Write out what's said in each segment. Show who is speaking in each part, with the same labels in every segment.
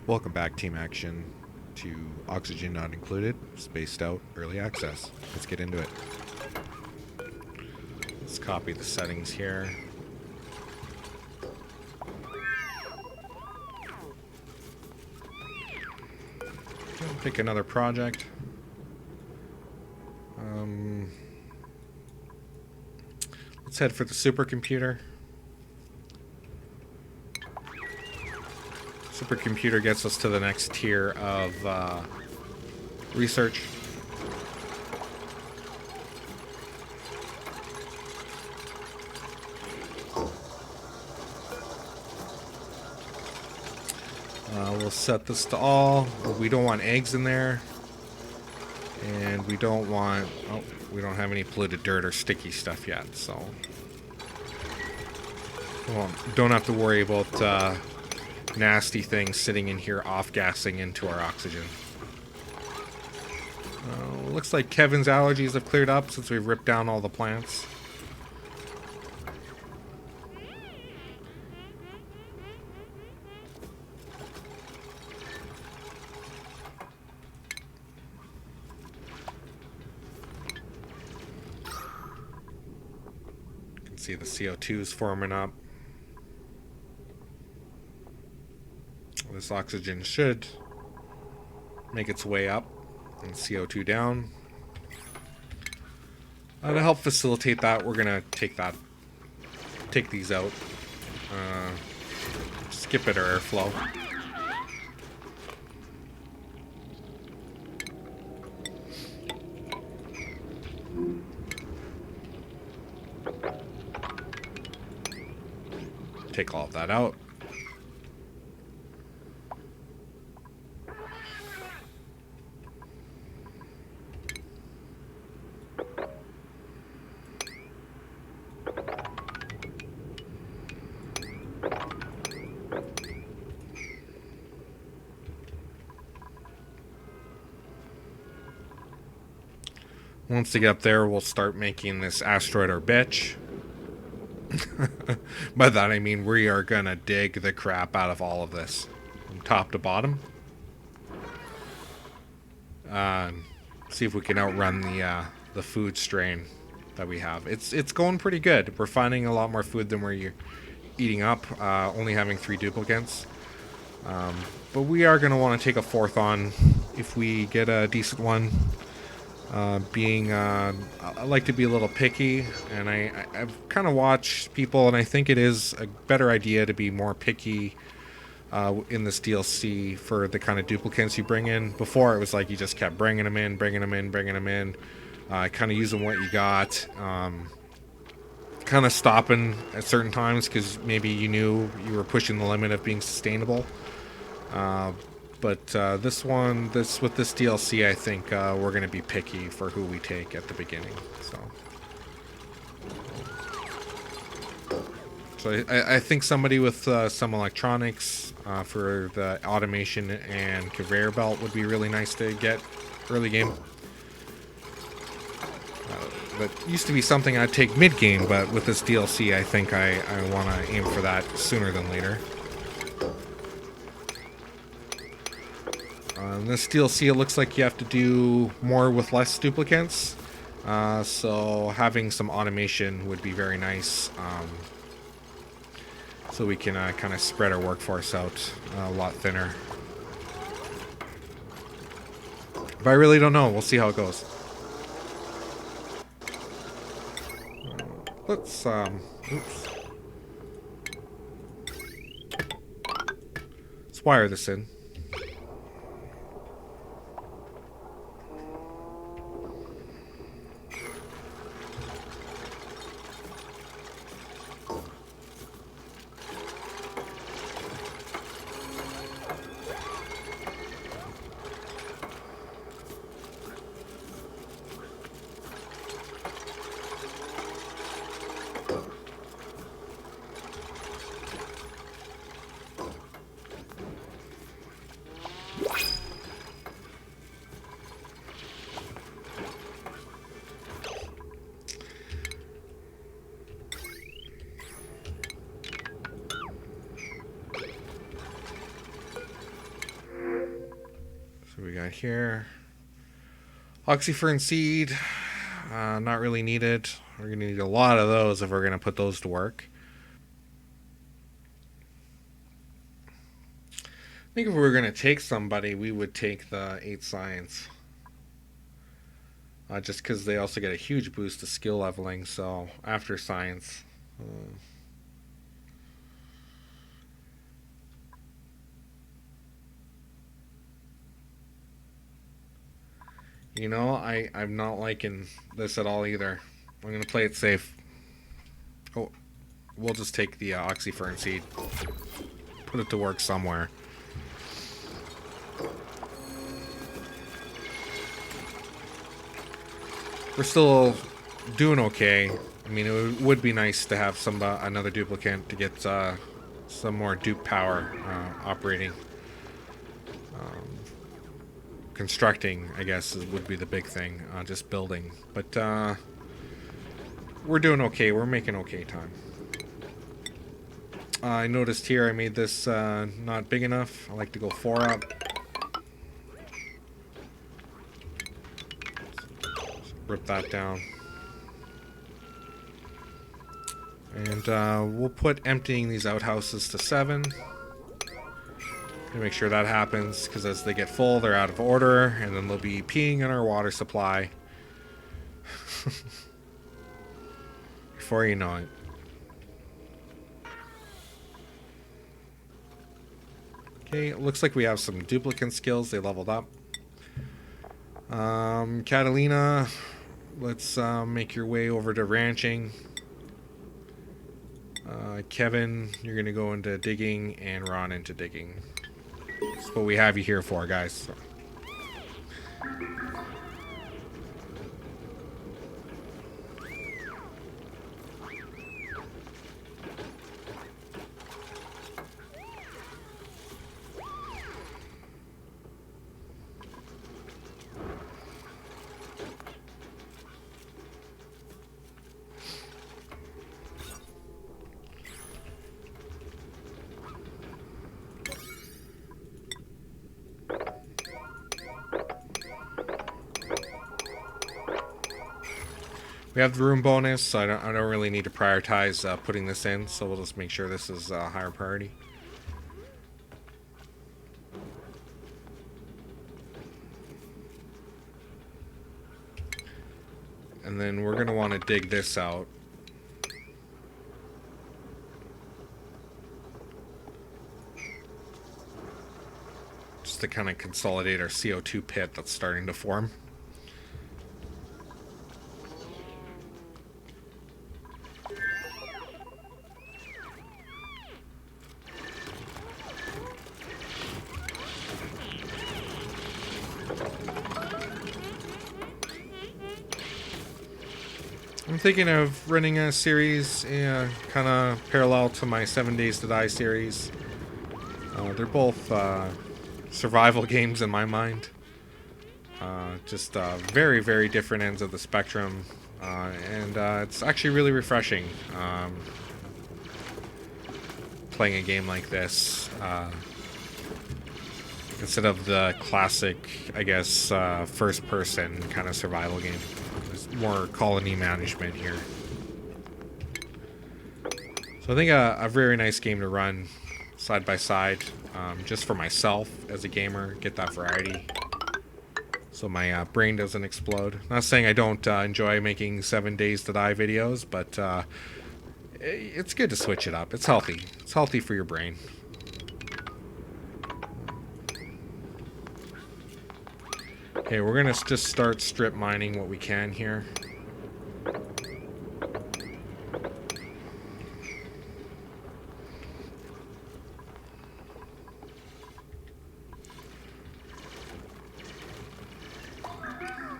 Speaker 1: Welcome back, Team Action, to Oxygen Not Included, Spaced Out Early Access. Let's get into it. Let's copy the settings here. Pick another project. Let's head for the supercomputer. Supercomputer gets us to the next tier of research. We'll set this to all. We don't want eggs in there. And we don't want... Oh, we don't have any polluted dirt or sticky stuff yet, so... Well, don't have to worry about nasty things sitting in here off-gassing into our oxygen. Looks like Kevin's allergies have cleared up since we've ripped down all the plants. See the CO2 is forming up. This oxygen should make its way up and CO2 down. To help facilitate that, we're gonna take these out. Skip it our airflow. Take all of that out. Once we get up there, we'll start making this asteroid our bitch. By that I mean we are gonna dig the crap out of all of this, from top to bottom. See if we can outrun the food strain that we have. It's going pretty good. We're finding a lot more food than we're eating up. Only having 3 duplicates, but we are gonna want to take a 4th on if we get a decent one. I like to be a little picky, and I've kind of watched people, and I think it is a better idea to be more picky in this DLC for the kind of duplicates you bring in. Before, it was like you just kept bringing them in, kind of using what you got, kind of stopping at certain times because maybe you knew you were pushing the limit of being sustainable. But with this DLC, I think we're going to be picky for who we take at the beginning. So I think somebody with some electronics for the automation and conveyor belt would be really nice to get early game. That used to be something I'd take mid game, but with this DLC, I think I want to aim for that sooner than later. In this DLC, it looks like you have to do more with less duplicates, so having some automation would be very nice, so we can kind of spread our workforce out a lot thinner. But I really don't know. We'll see how it goes. Let's wire this in. got here? Oxyfern seed. Not really needed. We're going to need a lot of those if we're going to put those to work. I think if we were going to take somebody, we would take the 8 science. Just because they also get a huge boost to skill leveling, so after science. You know, I'm not liking this at all either. I'm going to play it safe. Oh, we'll just take the Oxyfern seed. Put it to work somewhere. We're still doing okay. I mean, it would be nice to have some another duplicate to get some more dupe power operating. Constructing, I guess, would be the big thing. Just building. But we're doing okay. We're making okay time. I noticed here I made this not big enough. I like to go 4 up. Rip that down. And we'll put emptying these outhouses to 7. Make sure that happens, because as they get full, they're out of order, and then they'll be peeing in our water supply. Before you know it. Okay, it looks like we have some duplicate skills. They leveled up. Catalina, let's make your way over to ranching. Kevin, you're going to go into digging, and Ron into digging. That's what we have you here for, guys. So. We have the room bonus, so I don't really need to prioritize putting this in, so we'll just make sure this is a higher priority. And then we're going to want to dig this out. Just to kind of consolidate our CO2 pit that's starting to form. I'm thinking of running a series kind of parallel to my 7 Days to Die series. They're both survival games in my mind. Just very, very different ends of the spectrum. And it's actually really refreshing playing a game like this. Instead of the classic, I guess, first-person kind of survival game. There's more colony management here. So I think a very nice game to run side by side, just for myself as a gamer, get that variety. So my brain doesn't explode. Not saying I don't enjoy making 7 Days to Die videos, but it's good to switch it up. It's healthy. It's healthy for your brain. Okay, we're gonna just start strip mining what we can here.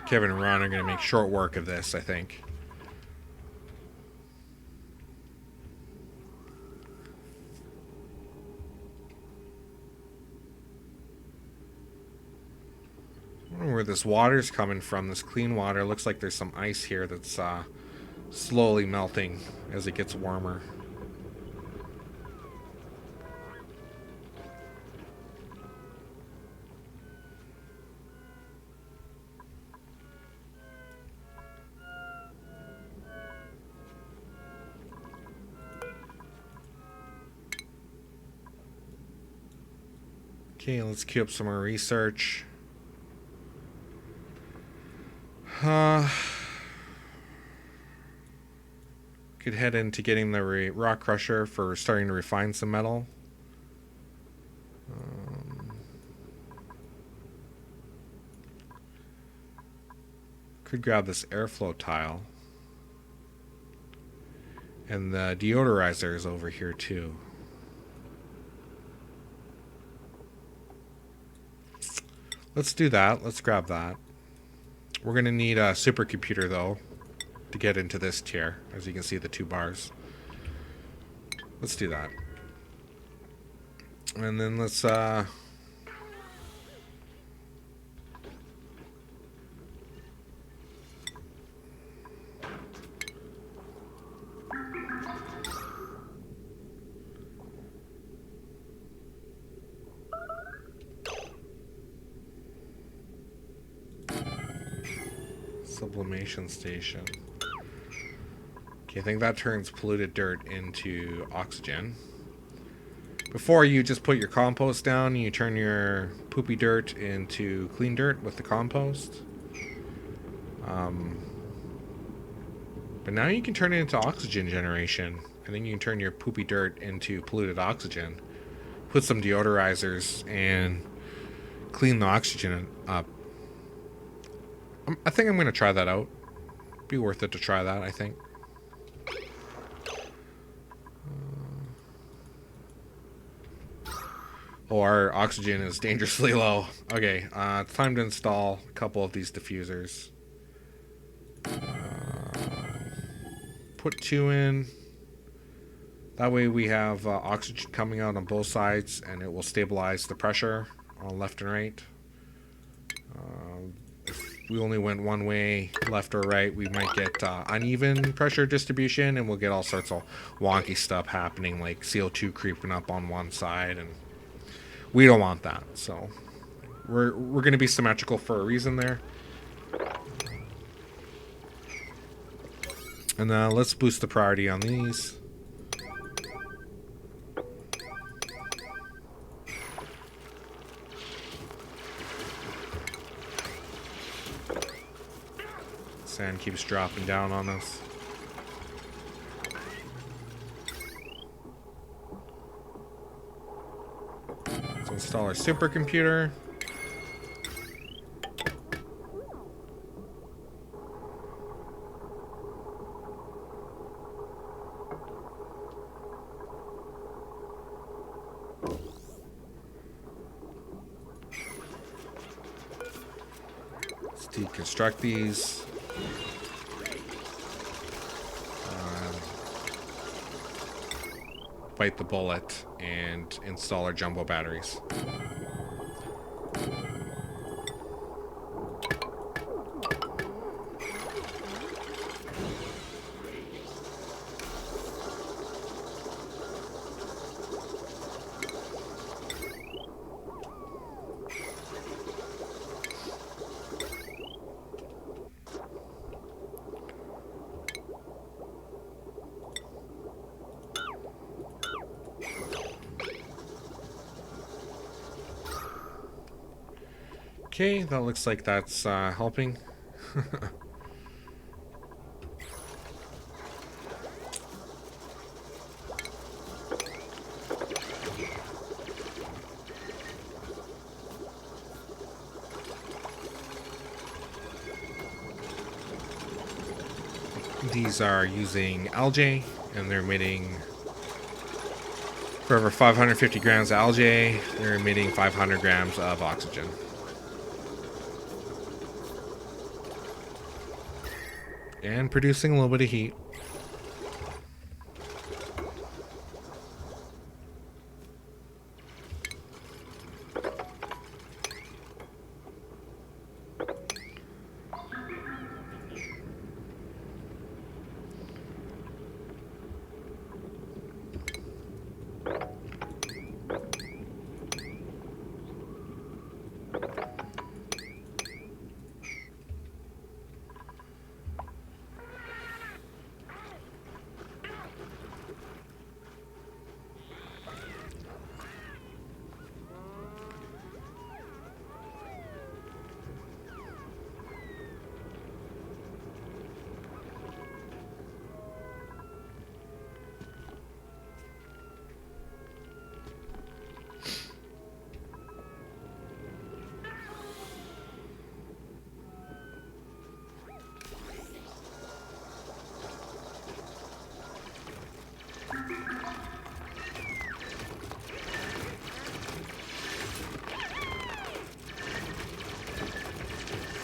Speaker 1: Kevin and Ron are gonna make short work of this, I think. I don't know where this water's coming from, this clean water. Looks like there's some ice here that's slowly melting as it gets warmer. Okay, let's queue up some more research. Could head into getting the rock crusher for starting to refine some metal. Could grab this airflow tile. And the deodorizer is over here too. Let's do that. Let's grab that. We're going to need a supercomputer though to get into this tier. As you can see, the 2 bars. Let's do that. And then let's sublimation station. Okay, I think that turns polluted dirt into oxygen. Before, you just put your compost down, you turn your poopy dirt into clean dirt with the compost. But now you can turn it into oxygen generation, and then you can turn your poopy dirt into polluted oxygen. Put some deodorizers and clean the oxygen up. I think I'm going to try that out. Be worth it to try that, I think. Oh, our oxygen is dangerously low. Okay, it's time to install a couple of these diffusers. Put 2 in. That way we have oxygen coming out on both sides, and it will stabilize the pressure on left and right. If we only went one way, left or right, we might get uneven pressure distribution, and we'll get all sorts of wonky stuff happening, like CO2 creeping up on one side, and we don't want that. So we're going to be symmetrical for a reason there. And let's boost the priority on these. Sand keeps dropping down on us. Let's install our supercomputer. Let's deconstruct these. Bite the bullet and install our jumbo batteries. Okay, that looks like that's helping. These are using algae, and they're emitting, for over 550 grams of algae, they're emitting 500 grams of oxygen. And producing a little bit of heat.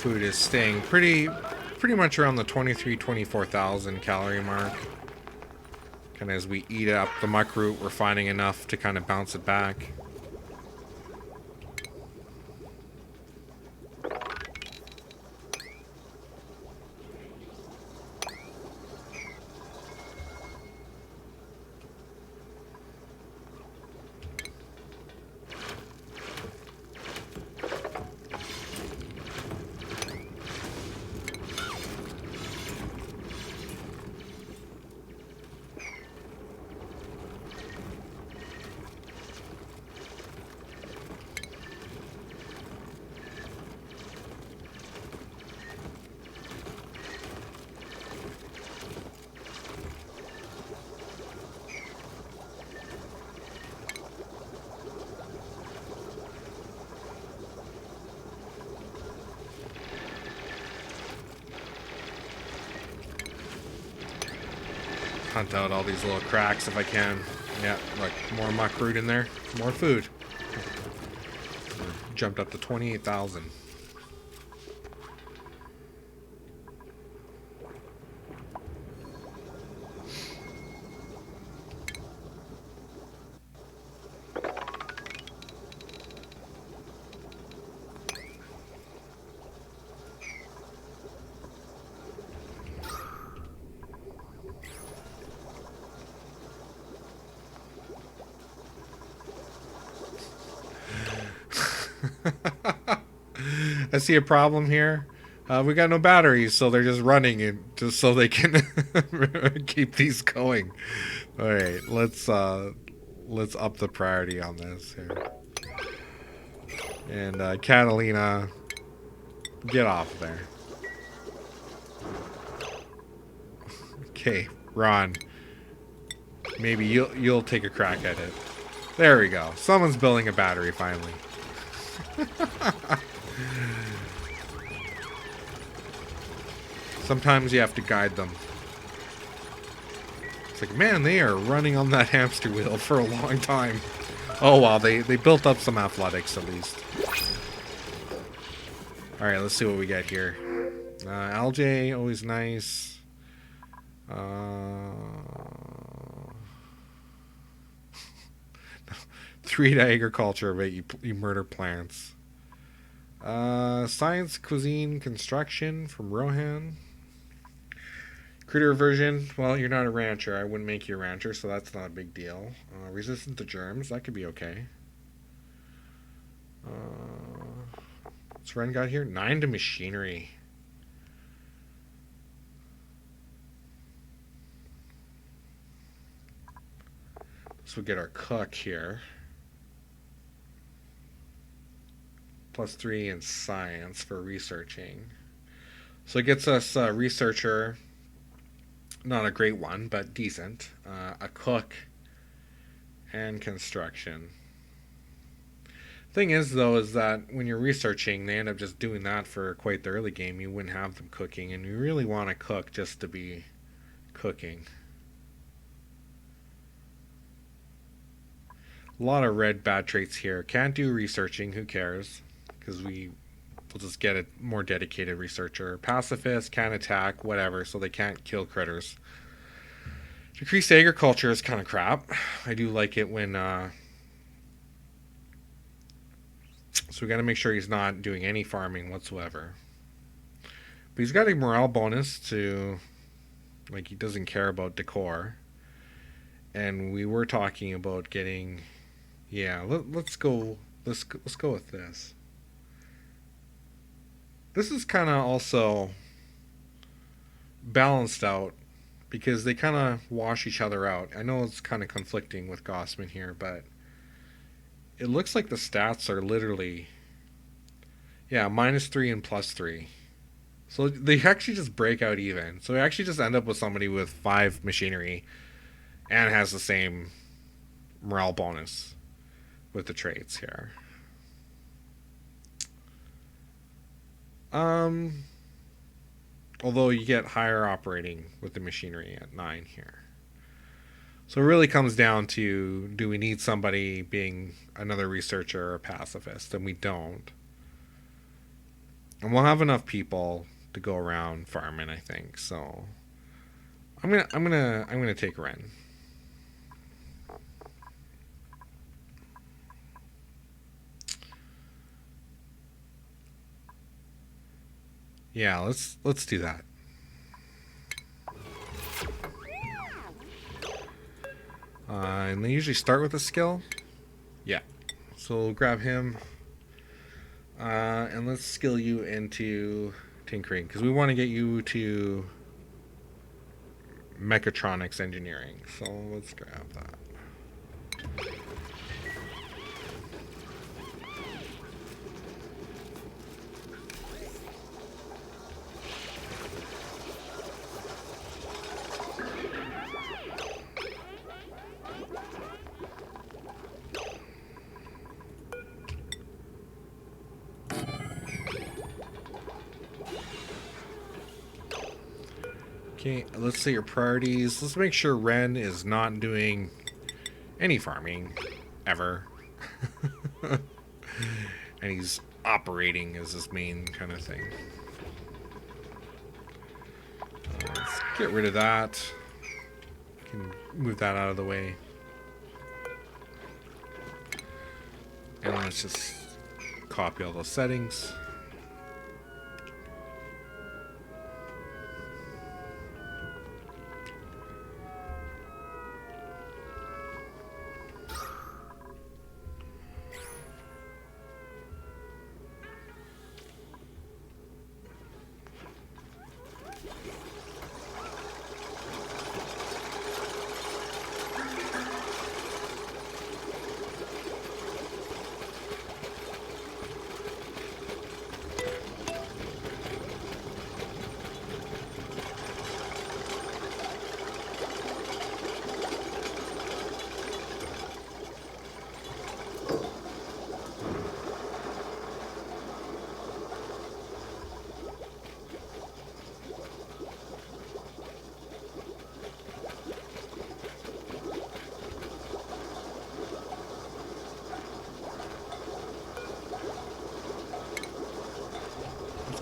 Speaker 1: food is staying pretty much around the 24,000 calorie mark. Kind of as we eat up the muck root, we're finding enough to kind of bounce it back. Hunt out all these little cracks if I can. Yeah, like more muck root in there, more food. Jumped up to 28,000. I see a problem here. We got no batteries, so they're just running it just so they can keep these going. All right, let's up the priority on this here. And Catalina, get off there. Okay, Ron, maybe you'll take a crack at it. There we go. Someone's building a battery finally. Sometimes you have to guide them. It's like, man, they are running on that hamster wheel for a long time. Oh, wow, they built up some athletics at least. Alright, let's see what we got here. Algae, always nice. 3 to agriculture, but you murder plants. Science, cuisine, construction from Rohan. Critter aversion. Well, you're not a rancher. I wouldn't make you a rancher, so that's not a big deal. Resistant to germs. That could be okay. What's Ren got here? 9 to machinery. So we get our cook here. +3 in science for researching. So it gets us a researcher. Not a great one, but decent. A cook and construction. Thing is, though, is that when you're researching, they end up just doing that for quite the early game. You wouldn't have them cooking, and you really want to cook just to be cooking. A lot of red bad traits here. Can't do researching. Who cares? Because we'll just get a more dedicated researcher. Pacifist, can attack, whatever, so they can't kill critters. Decreased agriculture is kind of crap. I do like it when... So we got to make sure he's not doing any farming whatsoever. But he's got a morale bonus to... Like, he doesn't care about decor. And we were talking about getting... Yeah, let's go with this. This is kind of also balanced out because they kind of wash each other out. I know it's kind of conflicting with Gossman here, but it looks like the stats are literally, yeah, -3 and +3. So they actually just break out even. So we actually just end up with somebody with 5 machinery and has the same morale bonus with the traits here. Although you get higher operating with the machinery at 9 here. So it really comes down to, do we need somebody being another researcher or a pacifist? And we don't. and we'll have enough people to go around farming, I think. So I'm gonna take Ren. Yeah, let's do that. And they usually start with a skill. Yeah. So we'll grab him. And let's skill you into tinkering because we want to get you to mechatronics engineering. So let's grab that. Okay, let's say your priorities. Let's make sure Ren is not doing any farming ever. And he's operating as his main kind of thing. Let's get rid of that. Can move that out of the way. And let's just copy all those settings.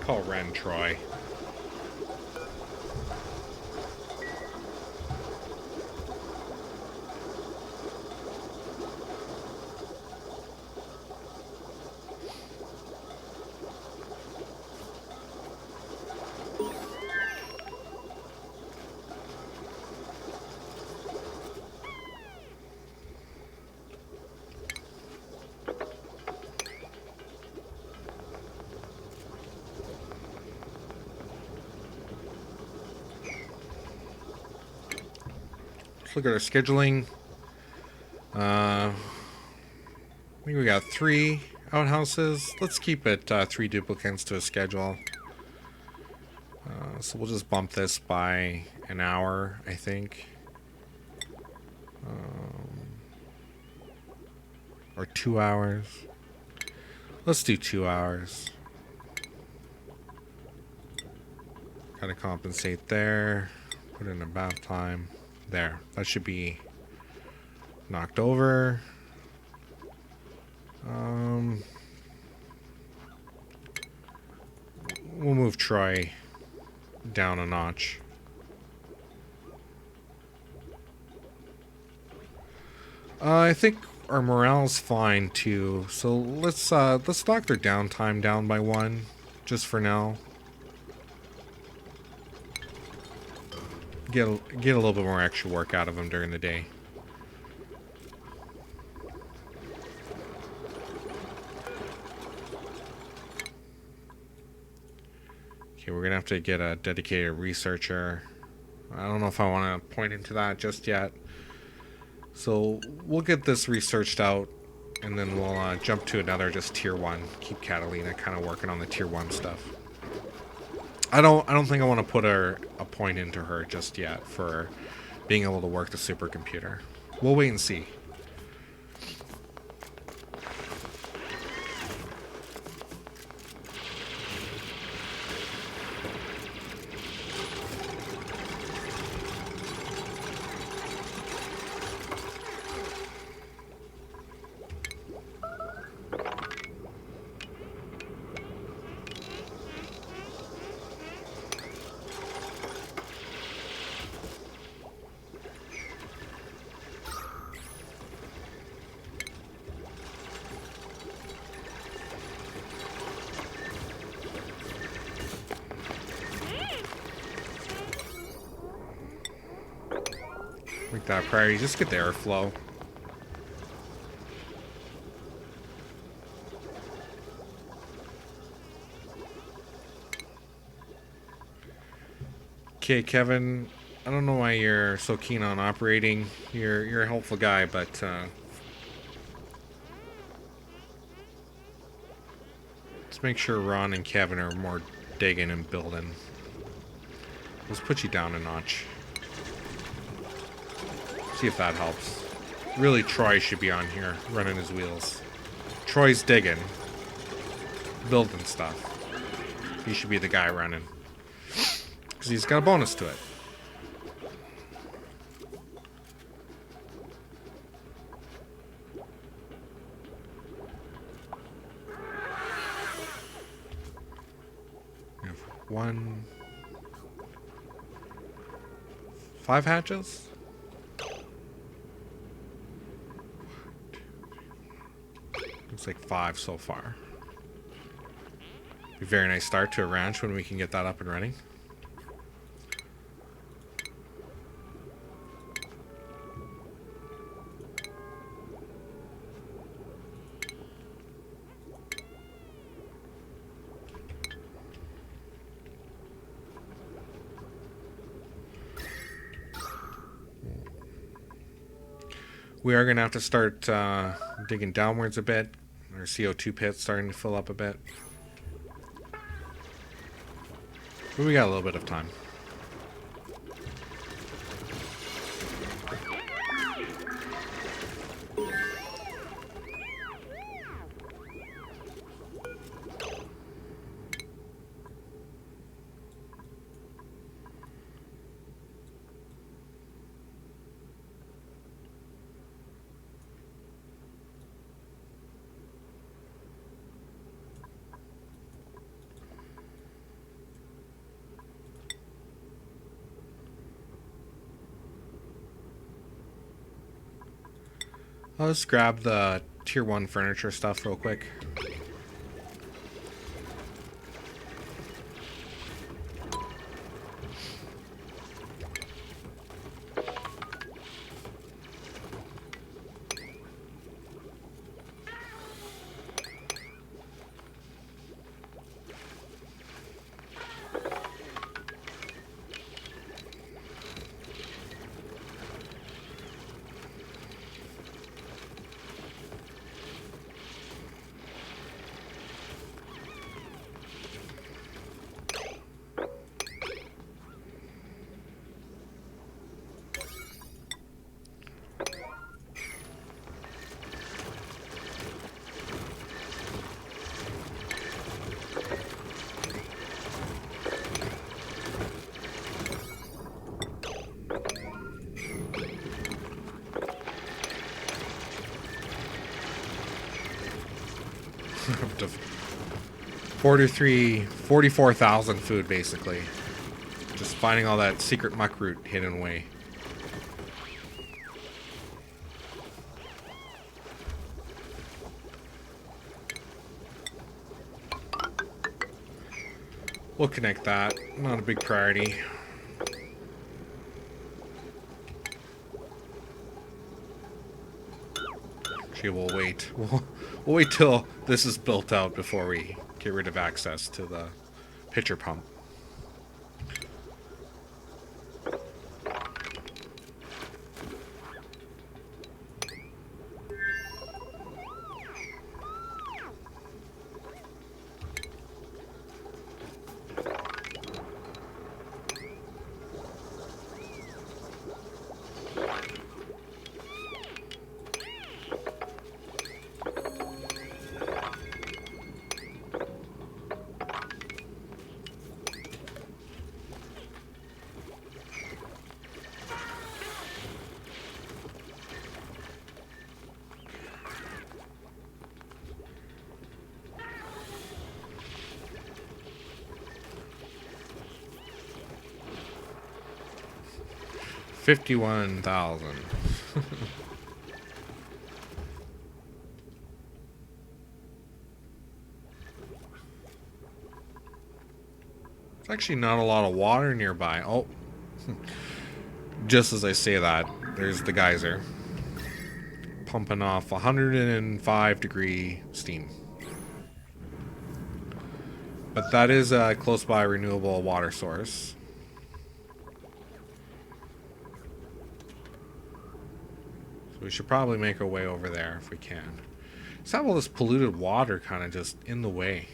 Speaker 1: Call Ren Troy. Look at our scheduling. I think we got 3 outhouses. Let's keep it 3 duplicates to a schedule. So we'll just bump this by an hour, I think. Or 2 hours. Let's do 2 hours. Gotta compensate there. Put in a bath time. There. That should be knocked over. We'll move Troy down a notch. I think our morale's fine too. So let's knock their downtime down by 1, just for now. Get a little bit more extra work out of them during the day. Okay, we're gonna have to get a dedicated researcher. I don't know if I want to point into that just yet. So we'll get this researched out, and then we'll jump to another just tier 1. Keep Catalina kind of working on the tier 1 stuff. I don't think I want to put a point into her just yet for being able to work the supercomputer. We'll wait and see. Make that a priority. Just get the airflow. Okay, Kevin. I don't know why you're so keen on operating. You're a helpful guy, but let's make sure Ron and Kevin are more digging and building. Let's put you down a notch. See if that helps. Really, Troy should be on here, running his wheels. Troy's digging. Building stuff. He should be the guy running. Because he's got a bonus to it. We have 5 hatches? Looks like 5 so far. Be a very nice start to a ranch when we can get that up and running. We are going to have to start digging downwards a bit. Our CO2 pit's starting to fill up a bit. But we got a little bit of time. I'll just grab the tier 1 furniture stuff real quick. Up to 44,000 food, basically. Just finding all that secret muck root hidden away. We'll connect that. Not a big priority. Actually, we'll wait. We'll wait till this is built out before we get rid of access to the pitcher pump. $51,000. There's actually not a lot of water nearby. Oh, just as I say that, there's the geyser. Pumping off 105-degree steam. But that is a close by renewable water source. So we should probably make our way over there if we can. Just have all this polluted water kind of just in the way.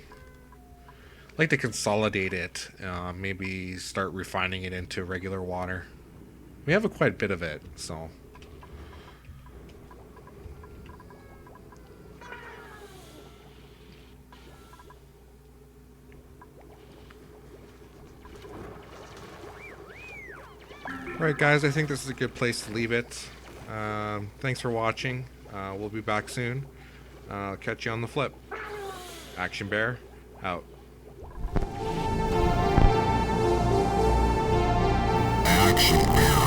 Speaker 1: I'd like to consolidate it, maybe start refining it into regular water. We have quite a bit of it, so... Alright guys, I think this is a good place to leave it. Thanks for watching. We'll be back soon. I'll catch you on the flip. Action Bear, out.
Speaker 2: Action Bear.